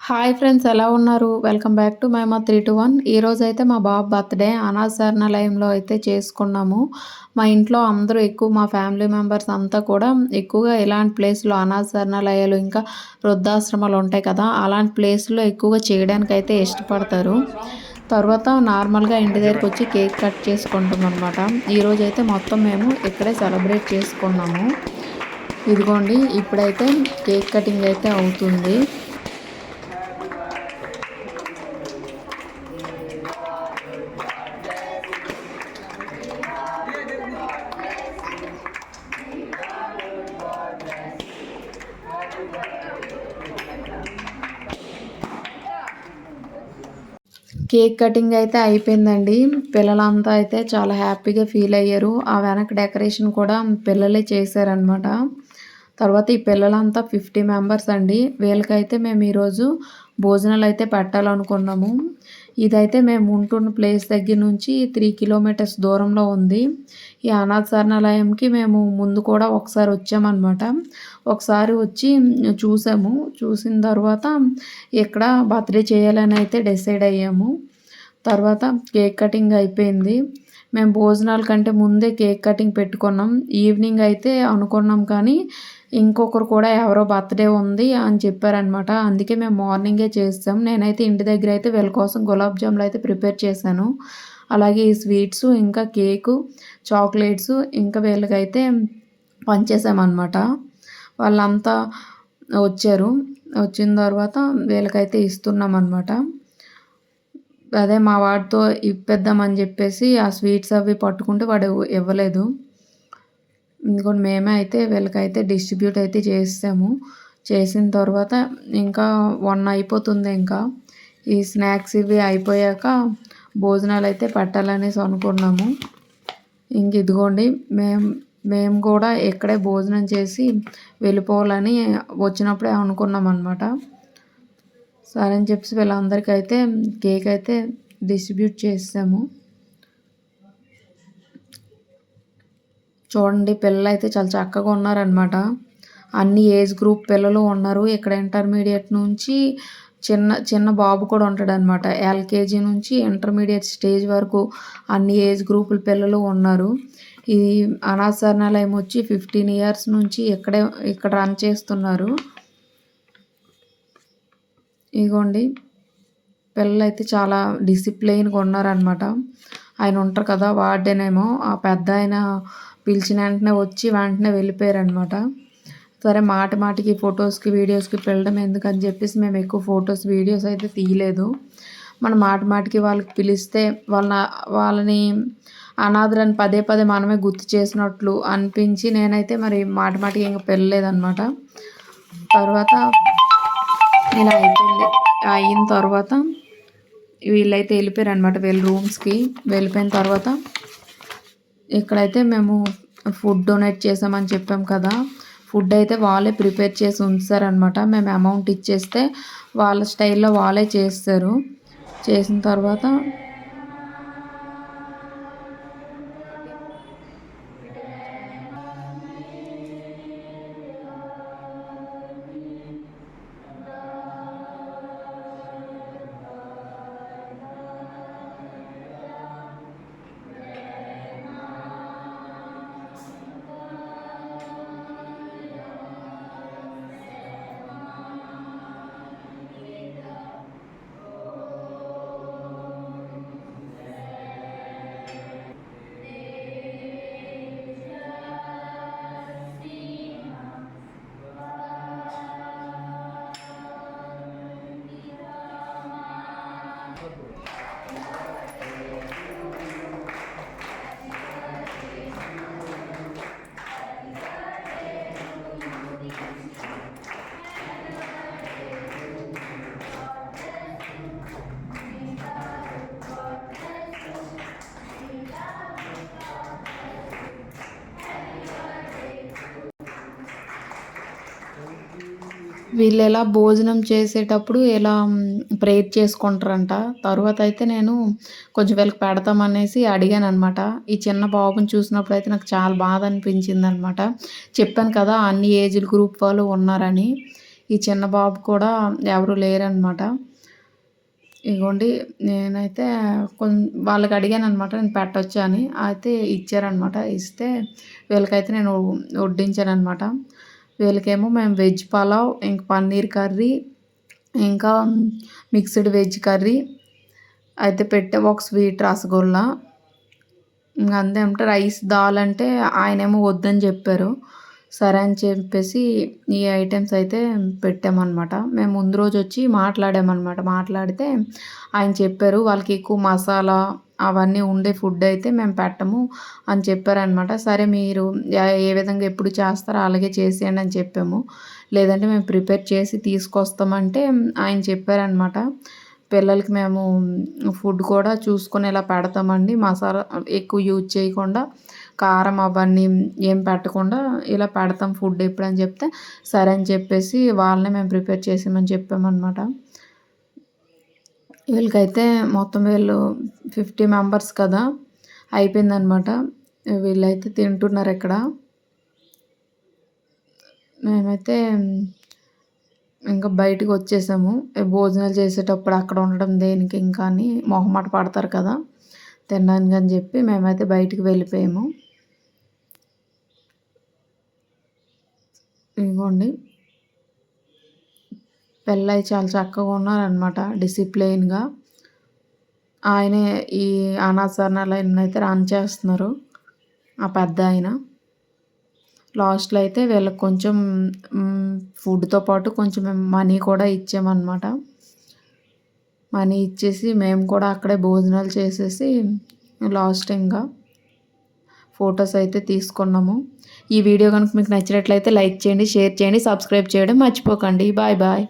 Hi friends, ఎలా ఉన్నారు? Welcome back to my మా 3-2-1. ఈరోజైతే మా బాబు బర్త్డే అనాథ శరణాలయంలో అయితే చేసుకున్నాము. మా ఇంట్లో అందరూ మా ఫ్యామిలీ మెంబర్స్ అంతా కూడా ఎక్కువగా ఇలాంటి ప్లేస్లో అనాథ శరణాలయాలు ఇంకా వృద్ధాశ్రమాలు ఉంటాయి కదా, అలాంటి ప్లేస్లో ఎక్కువగా చేయడానికి అయితే ఇష్టపడతారు. తర్వాత నార్మల్గా ఇంటి దగ్గరికి వచ్చి కేక్ కట్ చేసుకుంటాం అనమాట. ఈరోజైతే మొత్తం మేము ఇక్కడే సెలబ్రేట్ చేసుకున్నాము. ఇదిగోండి, ఇప్పుడైతే కేక్ కటింగ్ అయితే అవుతుంది. కేక్ కటింగ్ అయితే అయిపోయిందండి. పిల్లలంతా అయితే చాలా హ్యాపీగా ఫీల్ అయ్యారు. ఆ వెనక డెకరేషన్ కూడా పిల్లలే చేశారనమాట. తర్వాత ఈ పిల్లలంతా 50 మెంబర్స్ అండి. వీళ్ళకైతే మేము ఈరోజు భోజనాలు అయితే పెట్టాలనుకున్నాము. ఇదైతే మేము ఉంటున్న ప్లేస్ దగ్గర నుంచి 3 కిలోమీటర్స్ దూరంలో ఉంది. ఈ అనాథ శరణాలయంకి మేము ముందు కూడా ఒకసారి వచ్చామన్నమాట. ఒకసారి వచ్చి చూసాము. చూసిన తర్వాత ఇక్కడ బర్త్డే చేయాలని అయితే డిసైడ్ అయ్యాము. తర్వాత కేక్ కటింగ్ అయిపోయింది. మేము భోజనాల కంటే ముందే కేక్ కటింగ్ పెట్టుకున్నాం. ఈవినింగ్ అయితే అనుకున్నాం, కానీ ఇంకొకరు కూడా ఎవరో బర్త్డే ఉంది అని చెప్పారనమాట. అందుకే మేము మార్నింగే చేస్తాం. నేనైతే ఇంటి దగ్గర అయితే వీళ్ళ కోసం గులాబ్ జాములు అయితే ప్రిపేర్ చేశాను. అలాగే ఈ స్వీట్స్, ఇంకా కేకు, చాక్లెట్స్ ఇంకా వీళ్ళకైతే పంచేసామన్నమాట. వాళ్ళంతా వచ్చారు. వచ్చిన తర్వాత వీళ్ళకైతే ఇస్తున్నాం అన్నమాట. అదే మా వాడితో ఇప్పేద్దామని చెప్పేసి ఆ స్వీట్స్ అవి పట్టుకుంటే వాడు ఇవ్వలేదు. ఇందుకొని మేమే అయితే వీళ్ళకైతే డిస్ట్రిబ్యూట్ అయితే చేసాము. చేసిన తర్వాత ఇంకా 1 అయిపోతుంది. ఇంకా ఈ స్నాక్స్ ఇవి అయిపోయాక భోజనాలు అయితే పెట్టాలనేసి అనుకున్నాము. ఇంక ఇదిగోండి, మేము కూడా ఇక్కడే భోజనం చేసి వెళ్ళిపోవాలని వచ్చినప్పుడే అనుకున్నాం అన్నమాట. సరే అని చెప్పి వీళ్ళందరికీ అయితే కేక్ అయితే డిస్ట్రిబ్యూట్ చేసాము. చూడండి, పిల్లలు అయితే చాలా చక్కగా ఉన్నారనమాట. అన్ని ఏజ్ గ్రూప్ పిల్లలు ఉన్నారు. ఇక్కడ ఇంటర్మీడియట్ నుంచి చిన్న చిన్న బాబు కూడా ఉంటాడనమాట. ఎల్కేజీ నుంచి ఇంటర్మీడియట్ స్టేజ్ వరకు అన్ని ఏజ్ గ్రూపుల పిల్లలు ఉన్నారు. ఈ అనాథ శరణాలయం వచ్చి 15 ఇయర్స్ నుంచి ఇక్కడ రన్ చేస్తున్నారు. ఇదిగోండి, పిల్లలు అయితే చాలా డిసిప్లైన్గా ఉన్నారనమాట. ఆయన ఉంటారు కదా వార్డెనేమో, ఆ పెద్ద ఆయన పిలిచిన వెంటనే వచ్చి వెంటనే వెళ్ళిపోయారనమాట. సరే, మాటికి ఫొటోస్కి వీడియోస్కి వెళ్ళడం ఎందుకని చెప్పేసి మేము ఎక్కువ ఫొటోస్ వీడియోస్ అయితే తీయలేదు. మనం మాటికి వాళ్ళకి పిలిస్తే వాళ్ళని అనాథలని పదే మనమే గుర్తు చేసినట్లు అనిపించి నేనైతే మరి మాటికి ఇంకా వెళ్ళలేదన్నమాట. తర్వాత ఇలా అయిన తర్వాత వీళ్ళైతే వెళ్ళిపోయారు అనమాట. వీళ్ళ రూమ్స్కి వెళ్ళిపోయిన తర్వాత ఇక్కడైతే మేము ఫుడ్ డొనేట్ చేసామని చెప్పాం కదా, ఫుడ్ అయితే వాళ్ళే ప్రిపేర్ చేసి ఉంచారనమాట. మేము అమౌంట్ ఇచ్చేస్తే వాళ్ళ స్టైల్లో వాళ్ళే చేస్తారు. చేసిన తర్వాత వీళ్ళు ఎలా భోజనం చేసేటప్పుడు ఎలా ప్రేయర్ చేసుకుంటారంట. తర్వాత అయితే నేను కొంచెం వీళ్ళకి పెడతామనేసి అడిగాననమాట. ఈ చిన్న బాబుని చూసినప్పుడు అయితే నాకు చాలా బాధ అనిపించిందనమాట. చెప్పాను కదా అన్ని ఏజ్ల గ్రూప్ వాళ్ళు ఉన్నారని. ఈ చిన్న బాబు కూడా ఎవరు లేరనమాట. ఇగోండి నేనైతే వాళ్ళకి అడిగాననమాట నేను పెట్టొచ్చా అని. అయితే ఇచ్చారనమాట. ఇస్తే వీళ్ళకైతే నేను వడ్డించాననమాట. వీళ్ళకేమో మేము వెజ్ పలావ్, ఇంక పన్నీర్ కర్రీ, ఇంకా మిక్స్డ్ వెజ్ కర్రీ అయితే పెట్టాము. ఒక స్వీట్ రసగుల్లా. ఇంక అంతే అంటే రైస్, దాల్ అంటే ఆయనేమో వద్దని చెప్పారు. సరే అని చెప్పేసి ఈ ఐటెమ్స్ అయితే పెట్టామన్నమాట. మేము ముందు రోజు వచ్చి మాట్లాడామన్నమాట. మాట్లాడితే ఆయన చెప్పారు వాళ్ళకి ఎక్కువ మసాలా అవన్నీ ఉండే ఫుడ్ అయితే మేము పెట్టము అని చెప్పారనమాట. సరే మీరు ఏ విధంగా ఎప్పుడు చేస్తారో అలాగే చేసేయండి అని చెప్పాము. లేదంటే మేము ప్రిపేర్ చేసి తీసుకొస్తామంటే ఆయన చెప్పారనమాట. పిల్లలకి మేము ఫుడ్ కూడా చూసుకొని ఇలా పెడతామండి. మసాలా ఎక్కువ యూజ్ చేయకుండా, కారం అవన్నీ ఏం పెట్టకుండా ఇలా పెడతాం ఫుడ్ ఎప్పుడని చెప్తే, సరే అని చెప్పేసి వాళ్ళనే మేము ప్రిపేర్ చేసామని చెప్పామన్నమాట. వీళ్ళకైతే మొత్తం వీళ్ళు 50 మెంబర్స్ కదా, అయిపోయిందనమాట. వీళ్ళైతే తింటున్నారు ఇక్కడ. మేమైతే ఇంకా బయటికి వచ్చేసాము. భోజనాలు చేసేటప్పుడు అక్కడ ఉండడం దేనికి ఇంకా అని మొహమాట పడతారు కదా తినడానికి అని చెప్పి మేమైతే బయటికి వెళ్ళిపోయాము. ఇదిగోండి పిల్లలు చాలా చక్కగా ఉన్నారనమాట, డిసిప్లైన్గా. ఆయనే ఈ అనాథాశ్రమాలను అయితే రన్ చేస్తున్నారు, ఆ పెద్ద ఆయన. లాస్ట్లో అయితే వీళ్ళకి కొంచెం ఫుడ్తో పాటు కొంచెం మేము మనీ కూడా ఇచ్చామన్నమాట. మనీ ఇచ్చేసి మేము కూడా అక్కడే భోజనాలు చేసేసి లాస్ట్ ఇంకా ఫొటోస్ అయితే తీసుకున్నాము. ఈ వీడియో కనుక మీకు నచ్చినట్లయితే లైక్ చేయండి, షేర్ చేయండి, సబ్స్క్రైబ్ చేయడం మర్చిపోకండి. Bye bye.